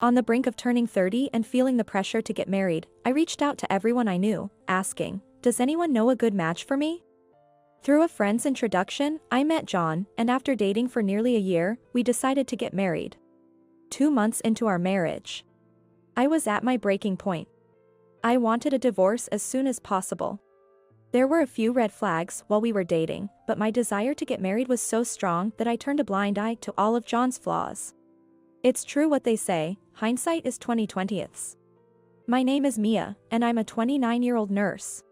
On the brink of turning 30 and feeling the pressure to get married, I reached out to everyone I knew, asking, "Does anyone know a good match for me?" Through a friend's introduction, I met John, and after dating for nearly a year, we decided to get married. 2 months into our marriage, I was at my breaking point. I wanted a divorce as soon as possible. There were a few red flags while we were dating, but my desire to get married was so strong that I turned a blind eye to all of John's flaws. It's true what they say, hindsight is 20/20ths. My name is Mia, and I'm a 29-year-old nurse.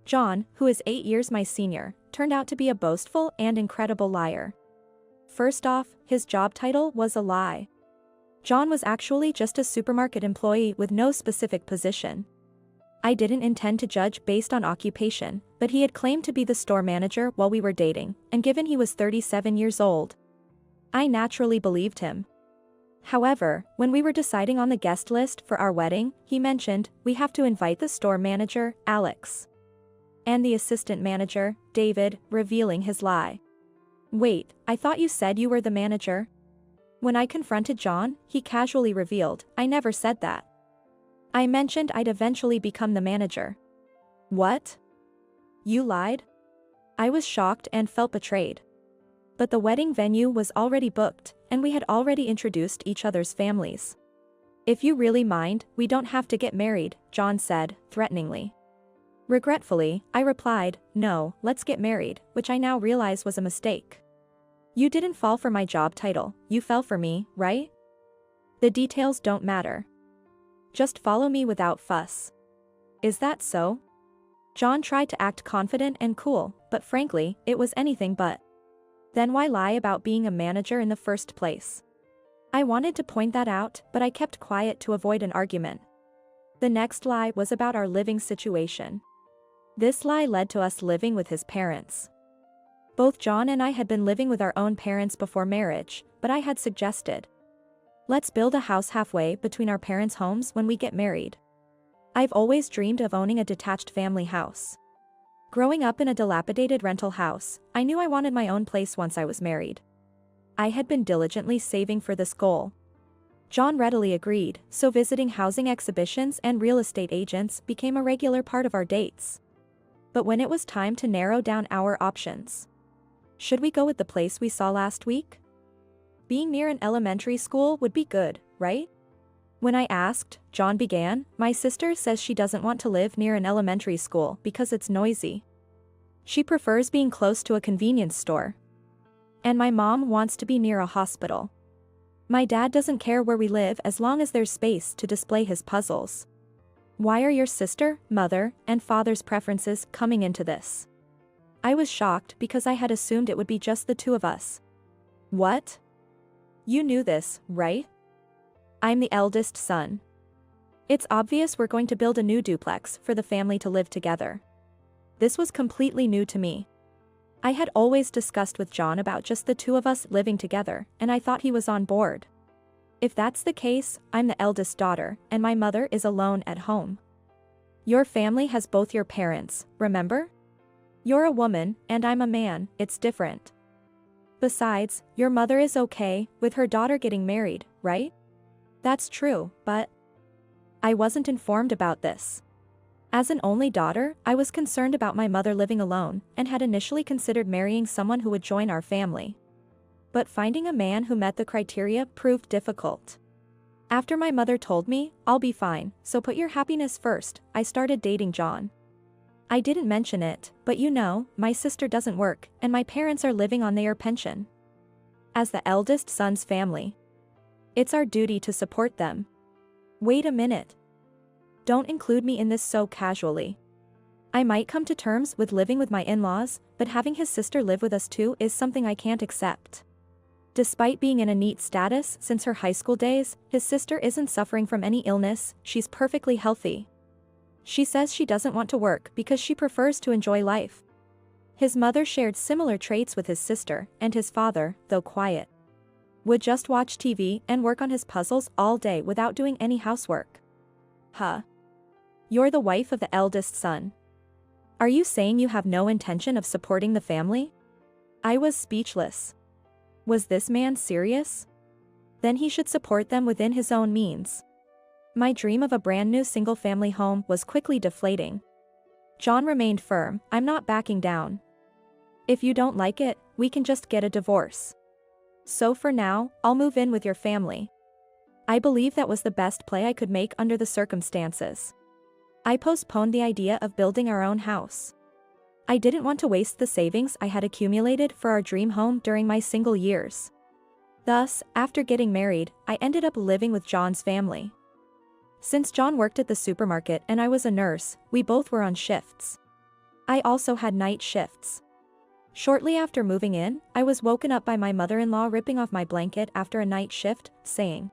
John, who is 8 years my senior, turned out to be a boastful and incredible liar. First off, his job title was a lie. John was actually just a supermarket employee with no specific position. I didn't intend to judge based on occupation, but he had claimed to be the store manager while we were dating, and given he was 37 years old, I naturally believed him. However, when we were deciding on the guest list for our wedding, he mentioned, "We have to invite the store manager, Alex, and the assistant manager, David," revealing his lie. "Wait, I thought you said you were the manager?" When I confronted John, he casually revealed, "I never said that. I mentioned I'd eventually become the manager." "What? You lied?" I was shocked and felt betrayed. But the wedding venue was already booked, and we had already introduced each other's families. "If you really mind, we don't have to get married," John said, threateningly. Regretfully, I replied, "No, let's get married," which I now realize was a mistake. "You didn't fall for my job title, you fell for me, right? The details don't matter. Just follow me without fuss." "Is that so?" John tried to act confident and cool, but frankly, it was anything but. Then why lie about being a manager in the first place? I wanted to point that out, but I kept quiet to avoid an argument. The next lie was about our living situation. This lie led to us living with his parents. Both John and I had been living with our own parents before marriage, but I had suggested, "Let's build a house halfway between our parents' homes when we get married." I've always dreamed of owning a detached family house. Growing up in a dilapidated rental house, I knew I wanted my own place once I was married. I had been diligently saving for this goal. John readily agreed, so visiting housing exhibitions and real estate agents became a regular part of our dates. But when it was time to narrow down our options, should we go with the place we saw last week? Being near an elementary school would be good, right? When I asked, John began, "My sister says she doesn't want to live near an elementary school because it's noisy. She prefers being close to a convenience store. And my mom wants to be near a hospital. My dad doesn't care where we live as long as there's space to display his puzzles. Why are your sister, mother, and father's preferences coming into this?" I was shocked because I had assumed it would be just the two of us. "What? You knew this, right? I'm the eldest son. It's obvious we're going to build a new duplex for the family to live together." This was completely new to me. I had always discussed with John about just the two of us living together, and I thought he was on board. If that's the case, I'm the eldest daughter, and my mother is alone at home. Your family has both your parents, remember? You're a woman, and I'm a man, it's different. Besides, your mother is okay with her daughter getting married, right? That's true, but I wasn't informed about this. As an only daughter, I was concerned about my mother living alone, and had initially considered marrying someone who would join our family. But finding a man who met the criteria proved difficult. After my mother told me, "I'll be fine, so put your happiness first," I started dating John. I didn't mention it, but you know, my sister doesn't work, and my parents are living on their pension. As the eldest son's family, it's our duty to support them. Wait a minute. Don't include me in this so casually. I might come to terms with living with my in-laws, but having his sister live with us too is something I can't accept. Despite being in a neat status since her high school days, his sister isn't suffering from any illness, she's perfectly healthy. She says she doesn't want to work because she prefers to enjoy life. His mother shared similar traits with his sister, and his father, though quiet, would just watch TV and work on his puzzles all day without doing any housework. Huh? You're the wife of the eldest son. Are you saying you have no intention of supporting the family? I was speechless. Was this man serious? then he should support them within his own means. My dream of a brand new single-family home was quickly deflating. John remained firm, "I'm not backing down. If you don't like it, we can just get a divorce. So for now, I'll move in with your family." I believe that was the best play I could make under the circumstances. I postponed the idea of building our own house. I didn't want to waste the savings I had accumulated for our dream home during my single years. Thus, after getting married, I ended up living with John's family. Since John worked at the supermarket and I was a nurse, we both were on shifts. I also had night shifts. Shortly after moving in, I was woken up by my mother-in-law ripping off my blanket after a night shift, saying,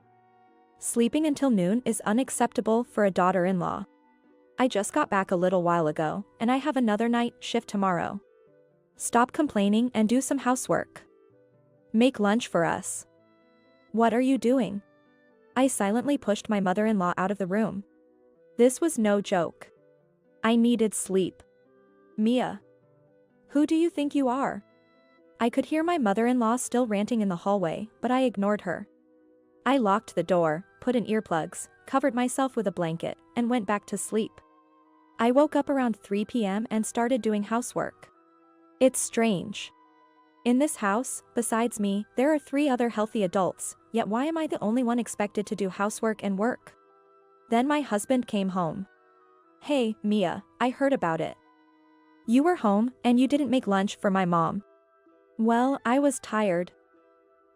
"Sleeping until noon is unacceptable for a daughter-in-law. I just got back a little while ago, and I have another night shift tomorrow. Stop complaining and do some housework. Make lunch for us." "What are you doing?" I silently pushed my mother-in-law out of the room. This was no joke. I needed sleep. "Mia. Who do you think you are?" I could hear my mother-in-law still ranting in the hallway, but I ignored her. I locked the door, put in earplugs, covered myself with a blanket, and went back to sleep. I woke up around 3 p.m. and started doing housework. It's strange. In this house, besides me, there are 3 other healthy adults, yet why am I the only one expected to do housework and work? Then my husband came home. "Hey, Mia, I heard about it. You were home, and you didn't make lunch for my mom." "Well, I was tired.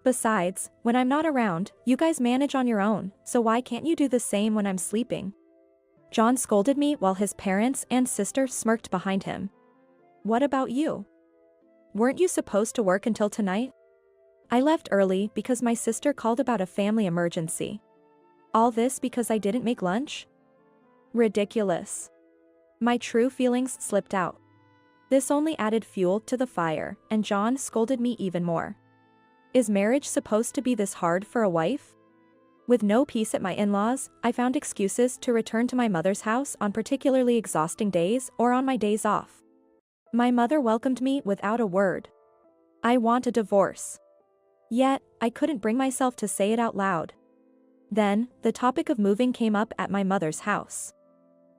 Besides, when I'm not around, you guys manage on your own, so why can't you do the same when I'm sleeping?" John scolded me while his parents and sister smirked behind him. "What about you? Weren't you supposed to work until tonight?" "I left early because my sister called about a family emergency." "All this because I didn't make lunch?" Ridiculous. My true feelings slipped out. This only added fuel to the fire, and John scolded me even more. Is marriage supposed to be this hard for a wife? With no peace at my in-laws, I found excuses to return to my mother's house on particularly exhausting days or on my days off. My mother welcomed me without a word. "I want a divorce." Yet, I couldn't bring myself to say it out loud. Then, the topic of moving came up at my mother's house.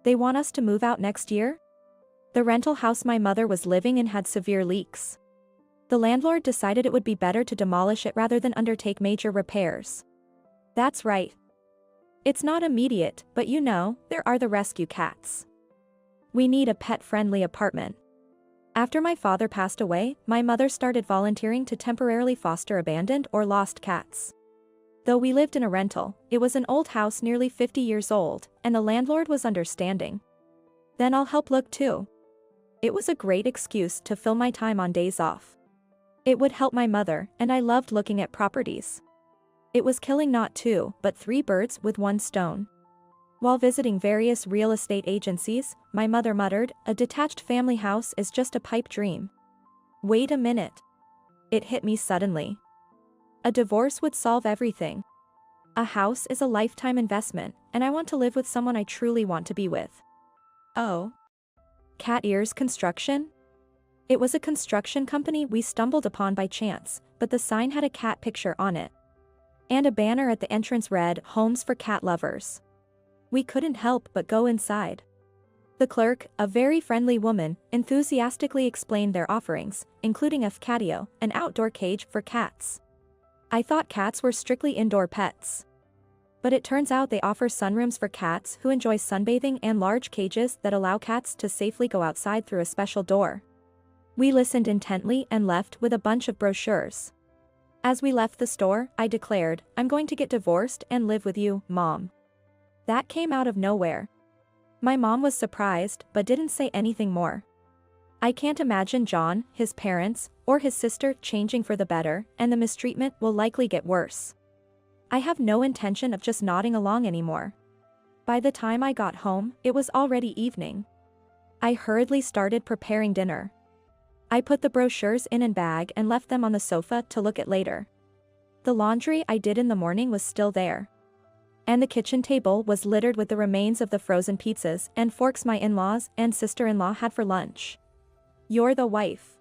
"They want us to move out next year?" The rental house my mother was living in had severe leaks. The landlord decided it would be better to demolish it rather than undertake major repairs. That's right. It's not immediate, but you know, there are the rescue cats. We need a pet-friendly apartment. After my father passed away, my mother started volunteering to temporarily foster abandoned or lost cats. Though we lived in a rental, it was an old house nearly 50 years old, and the landlord was understanding. "Then I'll help look too." It was a great excuse to fill my time on days off. It would help my mother, and I loved looking at properties. It was killing not 2, but 3 birds with 1 stone. While visiting various real estate agencies, my mother muttered, "A detached family house is just a pipe dream." Wait a minute. It hit me suddenly. A divorce would solve everything. A house is a lifetime investment, and I want to live with someone I truly want to be with. Oh. Cat Ears Construction? It was a construction company we stumbled upon by chance, but the sign had a cat picture on it. And a banner at the entrance read, "Homes for Cat Lovers." We couldn't help but go inside. The clerk, a very friendly woman, enthusiastically explained their offerings, including a catio, an outdoor cage for cats. I thought cats were strictly indoor pets. But it turns out they offer sunrooms for cats who enjoy sunbathing and large cages that allow cats to safely go outside through a special door. We listened intently and left with a bunch of brochures. As we left the store, I declared, "I'm going to get divorced and live with you, Mom." That came out of nowhere. My mom was surprised but didn't say anything more. I can't imagine John, his parents, or his sister changing for the better, and the mistreatment will likely get worse. I have no intention of just nodding along anymore. By the time I got home, it was already evening. I hurriedly started preparing dinner. I put the brochures in a bag and left them on the sofa to look at later. The laundry I did in the morning was still there. And the kitchen table was littered with the remains of the frozen pizzas and forks my in-laws and sister-in-law had for lunch. "You're the wife.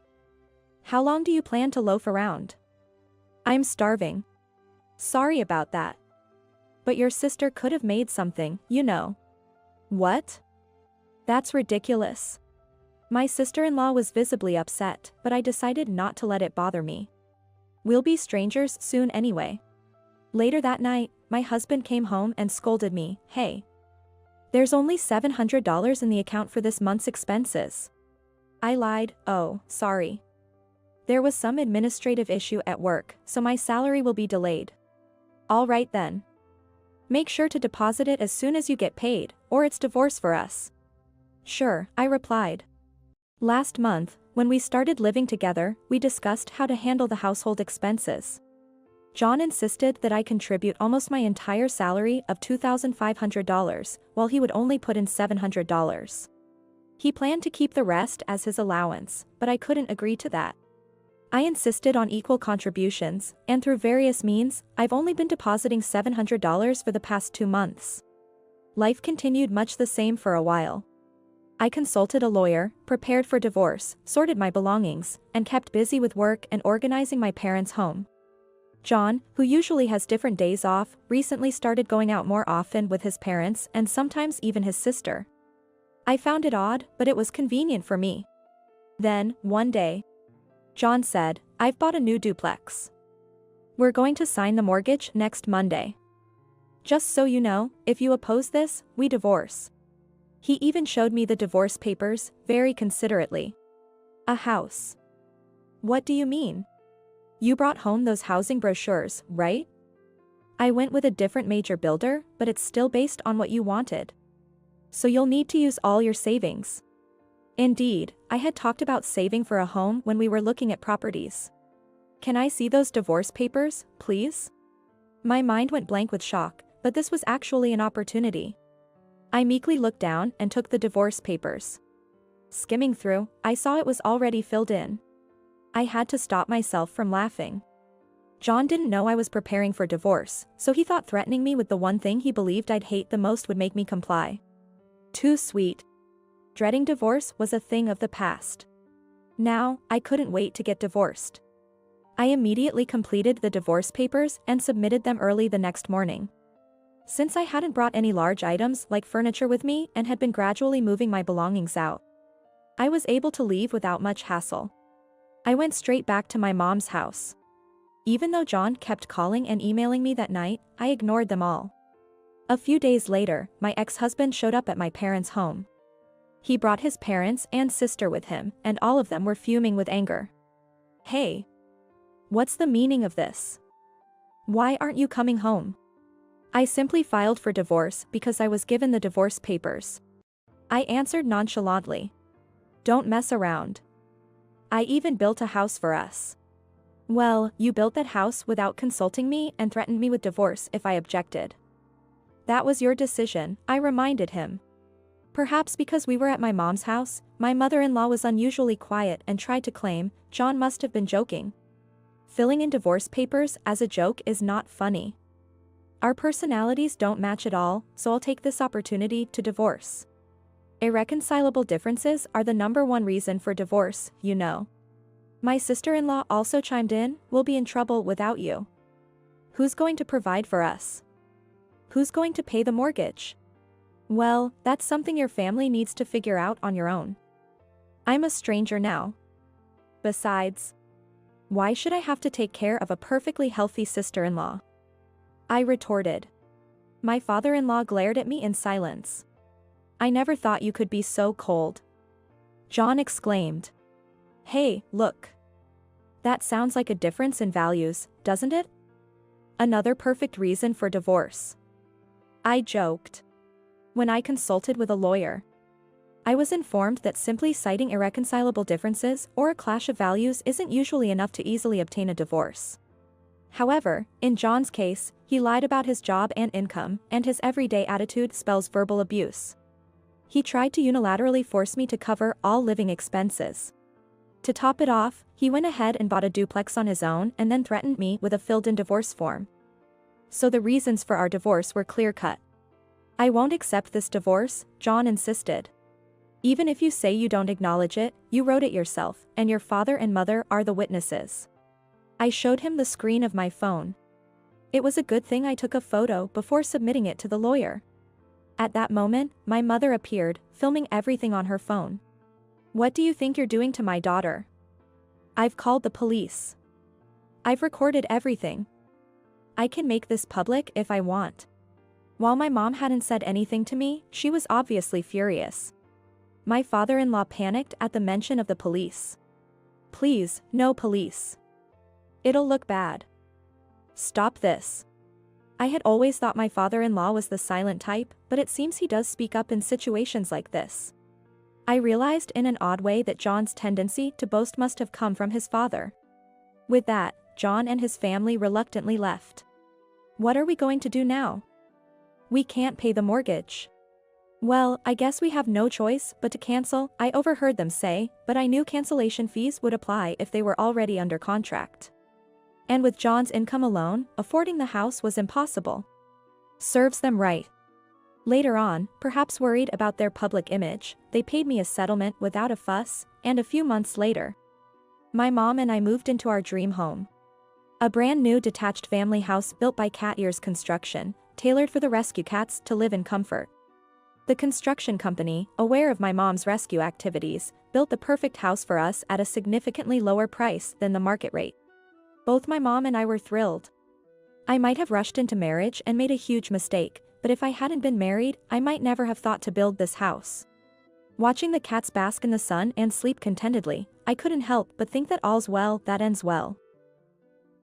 How long do you plan to loaf around?" "I'm starving." Sorry about that. But your sister could have made something, you know. What? That's ridiculous. My sister-in-law was visibly upset, but I decided not to let it bother me. We'll be strangers soon anyway. Later that night, my husband came home and scolded me, "Hey. There's only $700 in the account for this month's expenses." I lied, "Oh, sorry. There was some administrative issue at work, so my salary will be delayed." "All right then. Make sure to deposit it as soon as you get paid, or it's divorce for us." "Sure," I replied. Last month, when we started living together, we discussed how to handle the household expenses. John insisted that I contribute almost my entire salary of $2,500, while he would only put in $700. He planned to keep the rest as his allowance, but I couldn't agree to that. I insisted on equal contributions, and through various means, I've only been depositing $700 for the past 2 months. Life continued much the same for a while. I consulted a lawyer, prepared for divorce, sorted my belongings, and kept busy with work and organizing my parents' home. John, who usually has different days off, recently started going out more often with his parents and sometimes even his sister. I found it odd, but it was convenient for me. Then, one day, John said, "I've bought a new duplex. We're going to sign the mortgage next Monday. Just so you know, if you oppose this, we divorce." He even showed me the divorce papers, very considerately. A house. What do you mean? You brought home those housing brochures, right? I went with a different major builder, but it's still based on what you wanted. So you'll need to use all your savings. Indeed, I had talked about saving for a home when we were looking at properties. Can I see those divorce papers, please? My mind went blank with shock, but this was actually an opportunity. I meekly looked down and took the divorce papers. Skimming through, I saw it was already filled in. I had to stop myself from laughing. John didn't know I was preparing for divorce, so he thought threatening me with the one thing he believed I'd hate the most would make me comply. Too sweet. Dreading divorce was a thing of the past. Now, I couldn't wait to get divorced. I immediately completed the divorce papers and submitted them early the next morning. Since I hadn't brought any large items like furniture with me and had been gradually moving my belongings out, I was able to leave without much hassle. I went straight back to my mom's house. Even though John kept calling and emailing me that night, I ignored them all. A few days later, my ex-husband showed up at my parents' home. He brought his parents and sister with him, and all of them were fuming with anger. "Hey. What's the meaning of this? Why aren't you coming home?" I simply filed for divorce because I was given the divorce papers. I answered nonchalantly. "Don't mess around. I even built a house for us." "Well, you built that house without consulting me and threatened me with divorce if I objected." "That was your decision," I reminded him. Perhaps because we were at my mom's house, my mother-in-law was unusually quiet and tried to claim John must have been joking. Filling in divorce papers as a joke is not funny. Our personalities don't match at all, so I'll take this opportunity to divorce. Irreconcilable differences are the #1 reason for divorce, you know. My sister-in-law also chimed in, "We'll be in trouble without you. Who's going to provide for us? Who's going to pay the mortgage?" "Well, that's something your family needs to figure out on your own. I'm a stranger now. Besides, why should I have to take care of a perfectly healthy sister-in-law?" I retorted. My father-in-law glared at me in silence. "I never thought you could be so cold." John exclaimed. "Hey, look. That sounds like a difference in values, doesn't it? Another perfect reason for divorce." I joked. When I consulted with a lawyer, I was informed that simply citing irreconcilable differences or a clash of values isn't usually enough to easily obtain a divorce. However, in John's case, he lied about his job and income, and his everyday attitude spells verbal abuse. He tried to unilaterally force me to cover all living expenses. To top it off, he went ahead and bought a duplex on his own and then threatened me with a filled-in divorce form. So the reasons for our divorce were clear-cut. "I won't accept this divorce," John insisted. "Even if you say you don't acknowledge it, you wrote it yourself, and your father and mother are the witnesses." I showed him the screen of my phone. It was a good thing I took a photo before submitting it to the lawyer. At that moment, my mother appeared, filming everything on her phone. "What do you think you're doing to my daughter? I've called the police. I've recorded everything. I can make this public if I want." While my mom hadn't said anything to me, she was obviously furious. My father-in-law panicked at the mention of the police. "Please, no police. It'll look bad. Stop this." I had always thought my father-in-law was the silent type, but it seems he does speak up in situations like this. I realized in an odd way that John's tendency to boast must have come from his father. With that, John and his family reluctantly left. "What are we going to do now? We can't pay the mortgage." "Well, I guess we have no choice but to cancel," I overheard them say, but I knew cancellation fees would apply if they were already under contract. And with John's income alone, affording the house was impossible. Serves them right. Later on, perhaps worried about their public image, they paid me a settlement without a fuss, and a few months later, my mom and I moved into our dream home. A brand new detached family house built by Cat Ears Construction, tailored for the rescue cats to live in comfort. The construction company, aware of my mom's rescue activities, built the perfect house for us at a significantly lower price than the market rate. Both my mom and I were thrilled. I might have rushed into marriage and made a huge mistake, but if I hadn't been married, I might never have thought to build this house. Watching the cats bask in the sun and sleep contentedly, I couldn't help but think that all's well that ends well.